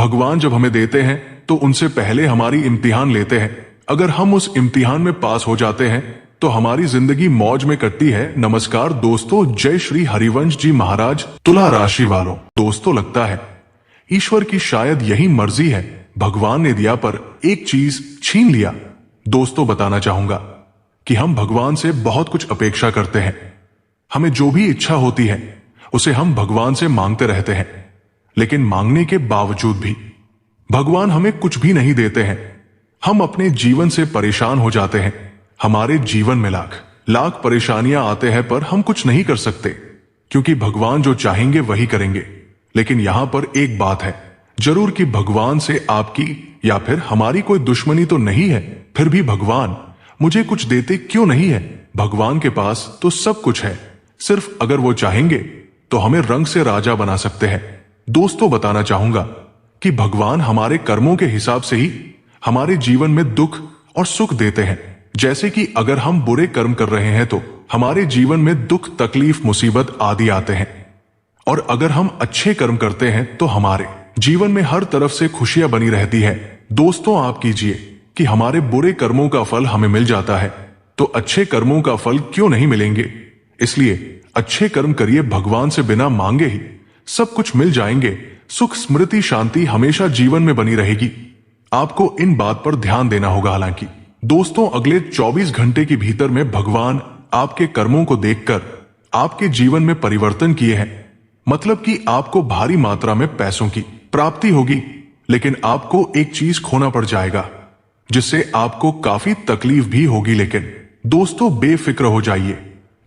भगवान जब हमें देते हैं तो उनसे पहले हमारी इम्तिहान लेते हैं। अगर हम उस इम्तिहान में पास हो जाते हैं तो हमारी जिंदगी मौज में कटती है। नमस्कार दोस्तों, जय श्री हरिवंश जी महाराज। तुला राशि वालों, दोस्तों लगता है ईश्वर की शायद यही मर्जी है, भगवान ने दिया पर एक चीज छीन लिया। दोस्तों बताना चाहूंगा कि हम भगवान से बहुत कुछ अपेक्षा करते हैं। हमें जो भी इच्छा होती है उसे हम भगवान से मांगते रहते हैं, लेकिन मांगने के बावजूद भी भगवान हमें कुछ भी नहीं देते हैं। हम अपने जीवन से परेशान हो जाते हैं। हमारे जीवन में लाख लाख परेशानियां आते हैं पर हम कुछ नहीं कर सकते, क्योंकि भगवान जो चाहेंगे वही करेंगे। लेकिन यहां पर एक बात है जरूर कि भगवान से आपकी या फिर हमारी कोई दुश्मनी तो नहीं है, फिर भी भगवान मुझे कुछ देते क्यों नहीं है। भगवान के पास तो सब कुछ है, सिर्फ अगर वो चाहेंगे तो हमें रंग से राजा बना सकते हैं। दोस्तों बताना चाहूंगा कि भगवान हमारे कर्मों के हिसाब से ही हमारे जीवन में दुख और सुख देते हैं। जैसे कि अगर हम बुरे कर्म कर रहे हैं तो हमारे जीवन में दुख, तकलीफ, मुसीबत आदि आते हैं, और अगर हम अच्छे कर्म करते हैं तो हमारे जीवन में हर तरफ से खुशियां बनी रहती है। दोस्तों आप कीजिए कि हमारे बुरे कर्मों का फल हमें मिल जाता है, तो अच्छे कर्मों का फल क्यों नहीं मिलेंगे। इसलिए अच्छे कर्म करिए, भगवान से बिना मांगे ही सब कुछ मिल जाएंगे। सुख, स्मृति, शांति हमेशा जीवन में बनी रहेगी। आपको इन बात पर ध्यान देना होगा। हालांकि दोस्तों अगले 24 घंटे के भीतर में भगवान आपके कर्मों को देखकर आपके जीवन में परिवर्तन किए हैं, मतलब कि आपको भारी मात्रा में पैसों की प्राप्ति होगी, लेकिन आपको एक चीज खोना पड़ जाएगा जिससे आपको काफी तकलीफ भी होगी। लेकिन दोस्तों बेफिक्र हो जाइए,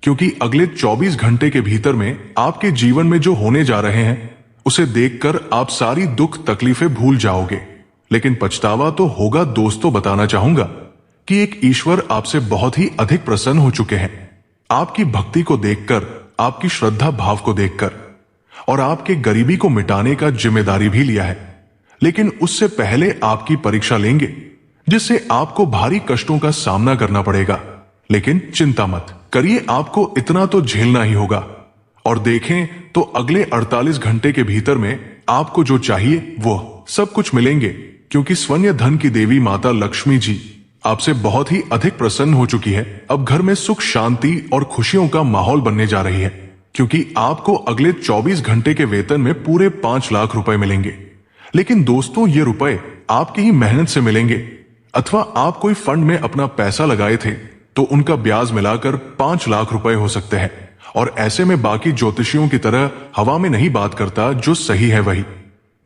क्योंकि अगले 24 घंटे के भीतर में आपके जीवन में जो होने जा रहे हैं उसे देखकर आप सारी दुख तकलीफें भूल जाओगे, लेकिन पछतावा तो होगा। दोस्तों बताना चाहूंगा कि एक ईश्वर आपसे बहुत ही अधिक प्रसन्न हो चुके हैं। आपकी भक्ति को देखकर, आपकी श्रद्धा भाव को देखकर, और आपके गरीबी को मिटाने का जिम्मेदारी भी लिया है। लेकिन उससे पहले आपकी परीक्षा लेंगे, जिससे आपको भारी कष्टों का सामना करना पड़ेगा। लेकिन चिंता मत करिए, आपको इतना तो झेलना ही होगा। और देखें तो अगले 48 घंटे के भीतर में आपको जो चाहिए वो सब कुछ मिलेंगे, क्योंकि स्वर्ण धन की देवी माता लक्ष्मी जी आपसे बहुत ही अधिक प्रसन्न हो चुकी है। अब घर में सुख, शांति और खुशियों का माहौल बनने जा रही है, क्योंकि आपको अगले 24 घंटे के वेतन में पूरे 5 लाख रुपए मिलेंगे। लेकिन दोस्तों ये रुपए आपकी ही मेहनत से मिलेंगे, अथवा आप कोई फंड में अपना पैसा लगाए थे तो उनका ब्याज मिलाकर 5 लाख रुपए हो सकते हैं। और ऐसे में बाकी ज्योतिषियों की तरह हवा में नहीं बात करता, जो सही है वही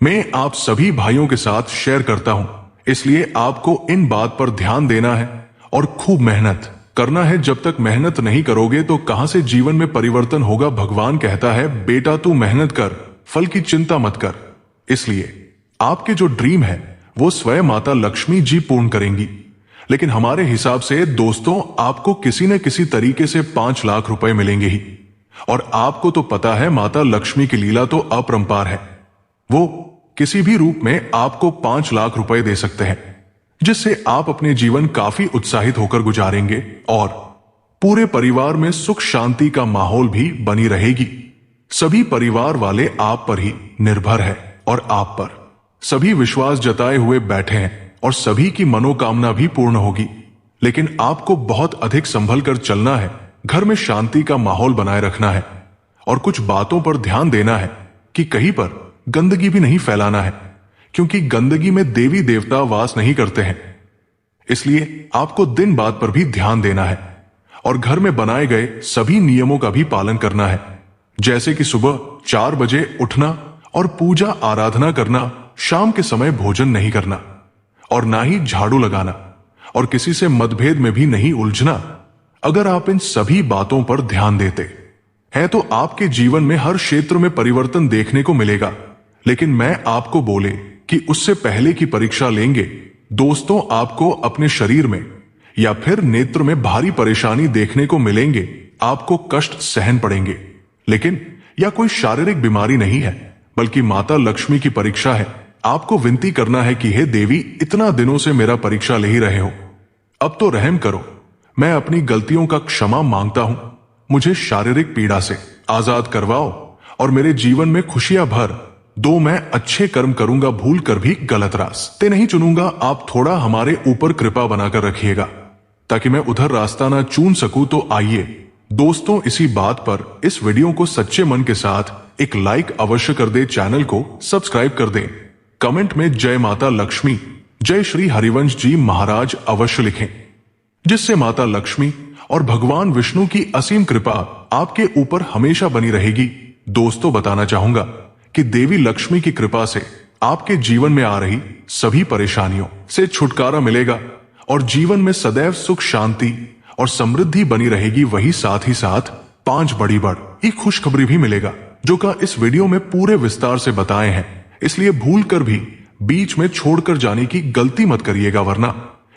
मैं आप सभी भाइयों के साथ शेयर करता हूं। इसलिए आपको इन बात पर ध्यान देना है और खूब मेहनत करना है। जब तक मेहनत नहीं करोगे तो कहां से जीवन में परिवर्तन होगा। भगवान कहता है बेटा तू मेहनत कर, फल की चिंता मत कर। इसलिए आपके जो ड्रीम है वो स्वयं माता लक्ष्मी जी पूर्ण करेंगी। लेकिन हमारे हिसाब से दोस्तों आपको किसी न किसी तरीके से 5 लाख रुपए मिलेंगे ही। और आपको तो पता है माता लक्ष्मी की लीला तो अपरंपार है। वो किसी भी रूप में आपको 5 लाख रुपए दे सकते हैं, जिससे आप अपने जीवन काफी उत्साहित होकर गुजारेंगे और पूरे परिवार में सुख शांति का माहौल भी बनी रहेगी। सभी परिवार वाले आप पर ही निर्भर है और आप पर सभी विश्वास जताए हुए बैठे हैं, और सभी की मनोकामना भी पूर्ण होगी। लेकिन आपको बहुत अधिक संभल कर चलना है, घर में शांति का माहौल बनाए रखना है, और कुछ बातों पर ध्यान देना है कि कहीं पर गंदगी भी नहीं फैलाना है, क्योंकि गंदगी में देवी देवता वास नहीं करते हैं। इसलिए आपको दिन बात पर भी ध्यान देना है, और घर में बनाए गए सभी नियमों का भी पालन करना है, जैसे कि सुबह 4 बजे उठना और पूजा आराधना करना, शाम के समय भोजन नहीं करना, और ना ही झाड़ू लगाना, और किसी से मतभेद में भी नहीं उलझना। अगर आप इन सभी बातों पर ध्यान देते हैं तो आपके जीवन में हर क्षेत्र में परिवर्तन देखने को मिलेगा। लेकिन मैं आपको बोले कि उससे पहले की परीक्षा लेंगे। दोस्तों आपको अपने शरीर में या फिर नेत्र में भारी परेशानी देखने को मिलेंगे, आपको कष्ट सहन पड़ेंगे। लेकिन यह कोई शारीरिक बीमारी नहीं है, बल्कि माता लक्ष्मी की परीक्षा है। आपको विनती करना है कि हे देवी, इतना दिनों से मेरा परीक्षा ले ही रहे हो, अब तो रहम करो। मैं अपनी गलतियों का क्षमा मांगता हूं, मुझे शारीरिक पीड़ा से आजाद करवाओ और मेरे जीवन में खुशियां भर। दो, मैं अच्छे कर्म करूंगा, भूल कर भी गलत रास्ते नहीं चुनूंगा। आप थोड़ा हमारे ऊपर कृपा बनाकर रखिएगा ताकि मैं उधर रास्ता ना चुन सकूं। तो आइए दोस्तों, इसी बात पर इस वीडियो को सच्चे मन के साथ एक लाइक अवश्य कर दे, चैनल को सब्सक्राइब कर दें, कमेंट में जय माता लक्ष्मी, जय श्री हरिवंश जी महाराज अवश्य लिखें, जिससे माता लक्ष्मी और भगवान विष्णु की असीम कृपा आपके ऊपर हमेशा बनी रहेगी। दोस्तों, बताना चाहूंगा कि देवी लक्ष्मी की कृपा से आपके जीवन में आ रही सभी परेशानियों से छुटकारा मिलेगा और जीवन में सदैव सुख, शांति और समृद्धि बनी रहेगी। वही साथ ही साथ 5 बड़ी खुशखबरी भी मिलेगा, जो का इस वीडियो में पूरे विस्तार से बताए हैं। इसलिए भूल कर भी बीच में छोड़कर जाने की गलती मत करिएगा, वरना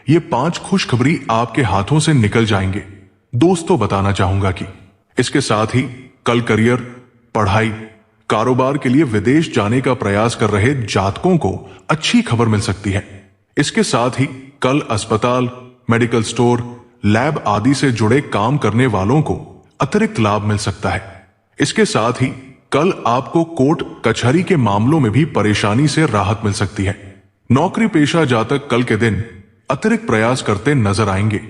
ये 5 खुशखबरी आपके हाथों से निकल जाएंगे। दोस्तों, बताना चाहूंगा कि इसके साथ ही कल करियर, पढ़ाई, कारोबार के लिए विदेश जाने का प्रयास कर रहे जातकों को अच्छी खबर मिल सकती है। इसके साथ ही कल अस्पताल, मेडिकल स्टोर, लैब आदि से जुड़े काम करने वालों को अतिरिक्त लाभ मिल सकता है। इसके साथ ही कल आपको कोर्ट कचहरी के मामलों में भी परेशानी से राहत मिल सकती है। नौकरी पेशा जातक कल के दिन अतिरिक्त प्रयास करते नजर आएंगे,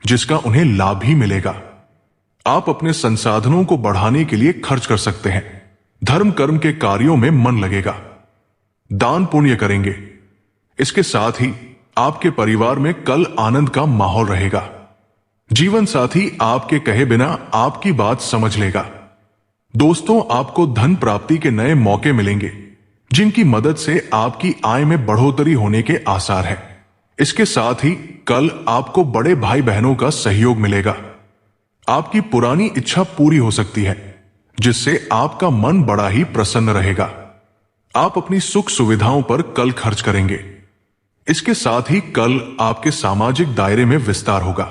जिसका उन्हें लाभ भी मिलेगा। आप अपने संसाधनों को बढ़ाने के लिए खर्च कर सकते हैं। धर्म कर्म के कार्यों में मन लगेगा, दान पुण्य करेंगे। इसके साथ ही आपके परिवार में कल आनंद का माहौल रहेगा। जीवन साथी आपके कहे बिना आपकी बात समझ लेगा। दोस्तों, आपको धन प्राप्ति के नए मौके मिलेंगे, जिनकी मदद से आपकी आय में बढ़ोतरी होने के आसार है। इसके साथ ही कल आपको बड़े भाई बहनों का सहयोग मिलेगा। आपकी पुरानी इच्छा पूरी हो सकती है, जिससे आपका मन बड़ा ही प्रसन्न रहेगा। आप अपनी सुख सुविधाओं पर कल खर्च करेंगे। इसके साथ ही कल आपके सामाजिक दायरे में विस्तार होगा।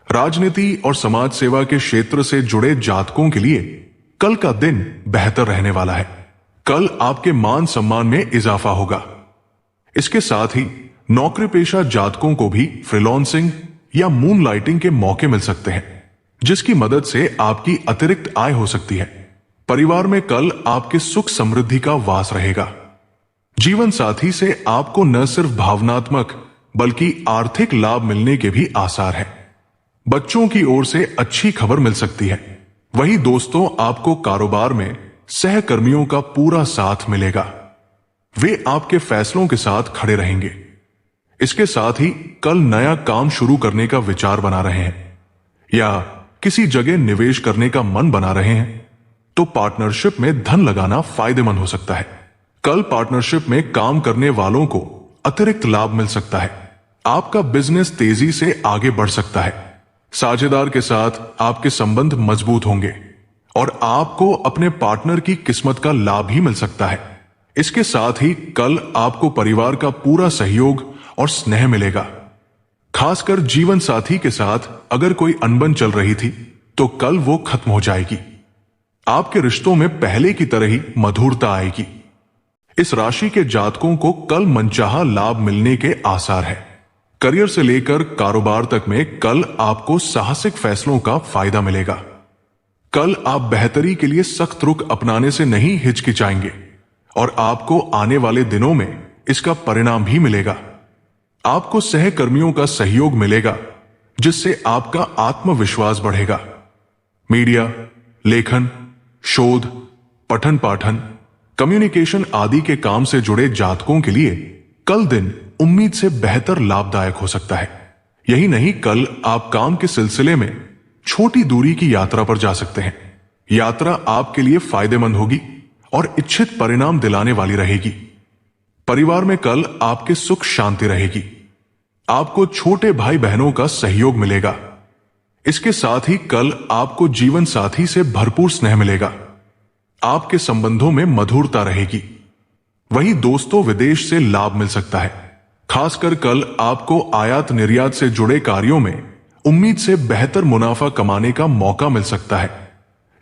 राजनीति और समाज सेवा के क्षेत्र से जुड़े जातकों के लिए कल का दिन बेहतर रहने वाला है। कल आपके मान सम्मान में इजाफा होगा। इसके साथ ही नौकरी पेशा जातकों को भी फ्रीलांसिंग या मून लाइटिंग के मौके मिल सकते हैं, जिसकी मदद से आपकी अतिरिक्त आय हो सकती है। परिवार में कल आपके सुख समृद्धि का वास रहेगा। जीवन साथी से आपको न सिर्फ भावनात्मक बल्कि आर्थिक लाभ मिलने के भी आसार हैं। बच्चों की ओर से अच्छी खबर मिल सकती है। वही दोस्तों, आपको कारोबार में सहकर्मियों का पूरा साथ मिलेगा। वे आपके फैसलों के साथ खड़े रहेंगे। इसके साथ ही कल नया काम शुरू करने का विचार बना रहे हैं या किसी जगह निवेश करने का मन बना रहे हैं, तो पार्टनरशिप में धन लगाना फायदेमंद हो सकता है। कल पार्टनरशिप में काम करने वालों को अतिरिक्त लाभ मिल सकता है। आपका बिजनेस तेजी से आगे बढ़ सकता है। साझेदार के साथ आपके संबंध मजबूत होंगे और आपको अपने पार्टनर की किस्मत का लाभ ही मिल सकता है। इसके साथ ही कल आपको परिवार का पूरा सहयोग और स्नेह मिलेगा। खासकर जीवन साथी के साथ अगर कोई अनबन चल रही थी, तो कल वो खत्म हो जाएगी। आपके रिश्तों में पहले की तरह ही मधुरता आएगी। इस राशि के जातकों को कल मनचाहा लाभ मिलने के आसार है। करियर से लेकर कारोबार तक में कल आपको साहसिक फैसलों का फायदा मिलेगा। कल आप बेहतरी के लिए सख्त रुख अपनाने से नहीं हिचकिचाएंगे और आपको आने वाले दिनों में इसका परिणाम भी मिलेगा। आपको सहकर्मियों का सहयोग मिलेगा, जिससे आपका आत्मविश्वास बढ़ेगा। मीडिया, लेखन, शोध, पठन पाठन, कम्युनिकेशन आदि के काम से जुड़े जातकों के लिए कल दिन उम्मीद से बेहतर लाभदायक हो सकता है। यही नहीं, कल आप काम के सिलसिले में छोटी दूरी की यात्रा पर जा सकते हैं। यात्रा आपके लिए फायदेमंद होगी और इच्छित परिणाम दिलाने वाली रहेगी। परिवार में कल आपके सुख शांति रहेगी। आपको छोटे भाई बहनों का सहयोग मिलेगा। इसके साथ ही कल आपको जीवन साथी से भरपूर स्नेह मिलेगा। आपके संबंधों में मधुरता रहेगी। वही दोस्तों, विदेश से लाभ मिल सकता है। खासकर कल आपको आयात निर्यात से जुड़े कार्यों में उम्मीद से बेहतर मुनाफा कमाने का मौका मिल सकता है,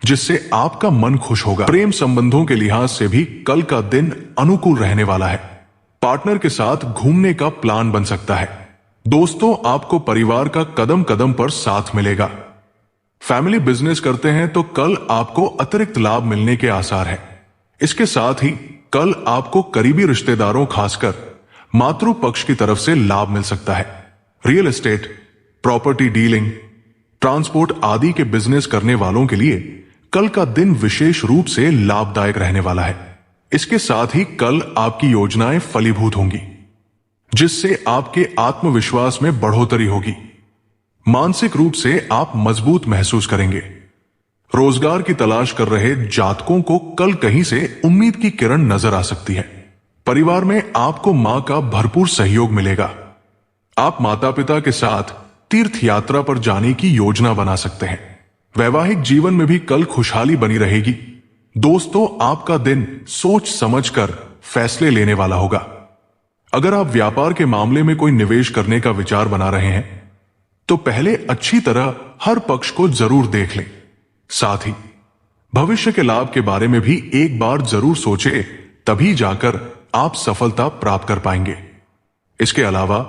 जिससे आपका मन खुश होगा। प्रेम संबंधों के लिहाज से भी कल का दिन अनुकूल रहने वाला है। पार्टनर के साथ घूमने का प्लान बन सकता है। दोस्तों, आपको परिवार का कदम कदम पर साथ मिलेगा। फैमिली बिजनेस करते हैं तो कल आपको अतिरिक्त लाभ मिलने के आसार है। इसके साथ ही कल आपको करीबी रिश्तेदारों खासकर मातृ पक्ष की तरफ से लाभ मिल सकता है। Real estate, property dealing, transport आदि के बिजनेस करने वालों के लिए कल का दिन विशेष रूप से लाभदायक रहने वाला है। इसके साथ ही कल आपकी योजनाएं फलीभूत होंगी, जिससे आपके आत्मविश्वास में बढ़ोतरी होगी। मानसिक रूप से आप मजबूत महसूस करेंगे। रोजगार की तलाश कर रहे जातकों को कल कहीं से उम्मीद की किरण नजर आ सकती है। परिवार में आपको मां का भरपूर सहयोग मिलेगा। आप माता पिता के साथ तीर्थ यात्रा पर जाने की योजना बना सकते हैं। वैवाहिक जीवन में भी कल खुशहाली बनी रहेगी। दोस्तों, आपका दिन सोच समझकर फैसले लेने वाला होगा। अगर आप व्यापार के मामले में कोई निवेश करने का विचार बना रहे हैं तो पहले अच्छी तरह हर पक्ष को जरूर देख लें। साथ ही भविष्य के लाभ के बारे में भी एक बार जरूर सोचें, तभी जाकर आप सफलता प्राप्त कर पाएंगे। इसके अलावा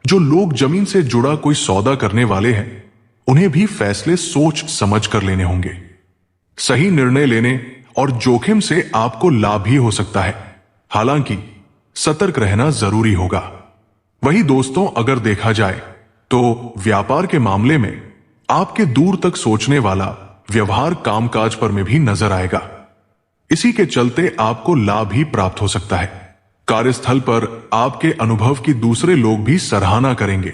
जो लोग जमीन से जुड़ा कोई सौदा करने वाले हैं, उन्हें भी फैसले सोच समझ कर लेने होंगे। सही निर्णय लेने और जोखिम से आपको लाभ भी हो सकता है, हालांकि सतर्क रहना जरूरी होगा। वही दोस्तों, अगर देखा जाए तो व्यापार के मामले में आपके दूर तक सोचने वाला व्यवहार कामकाज पर में भी नजर आएगा। इसी के चलते आपको लाभ ही प्राप्त हो सकता है। कार्यस्थल पर आपके अनुभव की दूसरे लोग भी सराहना करेंगे,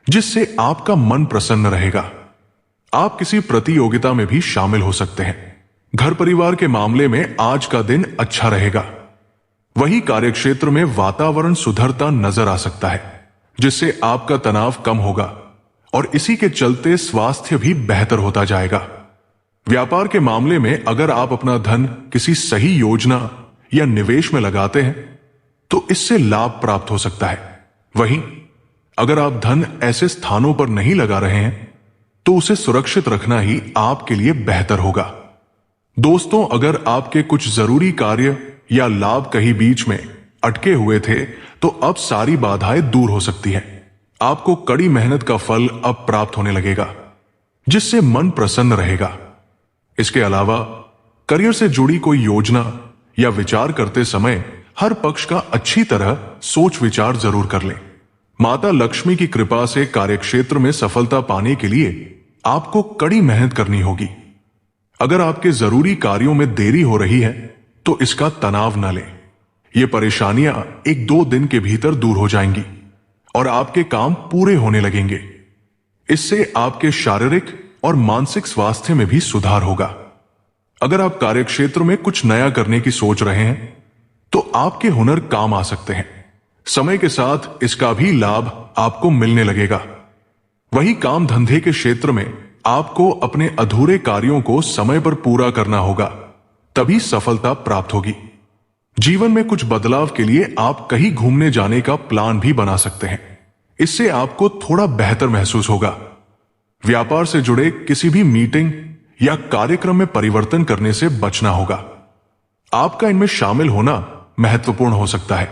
जिससे आपका मन प्रसन्न रहेगा। आप किसी प्रतियोगिता में भी शामिल हो सकते हैं। घर परिवार के मामले में आज का दिन अच्छा रहेगा। वही कार्यक्षेत्र में वातावरण सुधरता नजर आ सकता है, जिससे आपका तनाव कम होगा और इसी के चलते स्वास्थ्य भी बेहतर होता जाएगा। व्यापार के मामले में अगर आप अपना धन किसी सही योजना या निवेश में लगाते हैं तो इससे लाभ प्राप्त हो सकता है। वहीं अगर आप धन ऐसे स्थानों पर नहीं लगा रहे हैं तो उसे सुरक्षित रखना ही आपके लिए बेहतर होगा। दोस्तों, अगर आपके कुछ जरूरी कार्य या लाभ कहीं बीच में अटके हुए थे तो अब सारी बाधाएं दूर हो सकती हैं। आपको कड़ी मेहनत का फल अब प्राप्त होने लगेगा, जिससे मन प्रसन्न रहेगा। इसके अलावा करियर से जुड़ी कोई योजना या विचार करते समय हर पक्ष का अच्छी तरह सोच विचार जरूर कर लें। माता लक्ष्मी की कृपा से कार्यक्षेत्र में सफलता पाने के लिए आपको कड़ी मेहनत करनी होगी। अगर आपके जरूरी कार्यों में देरी हो रही है तो इसका तनाव न लें। ये परेशानियां 1-2 दिन के भीतर दूर हो जाएंगी और आपके काम पूरे होने लगेंगे। इससे आपके शारीरिक और मानसिक स्वास्थ्य में भी सुधार होगा। अगर आप कार्यक्षेत्र में कुछ नया करने की सोच रहे हैं तो आपके हुनर काम आ सकते हैं। समय के साथ इसका भी लाभ आपको मिलने लगेगा। वही काम धंधे के क्षेत्र में आपको अपने अधूरे कार्यों को समय पर पूरा करना होगा, तभी सफलता प्राप्त होगी। जीवन में कुछ बदलाव के लिए आप कहीं घूमने जाने का प्लान भी बना सकते हैं। इससे आपको थोड़ा बेहतर महसूस होगा। व्यापार से जुड़े किसी भी मीटिंग या कार्यक्रम में परिवर्तन करने से बचना होगा। आपका इनमें शामिल होना महत्वपूर्ण हो सकता है।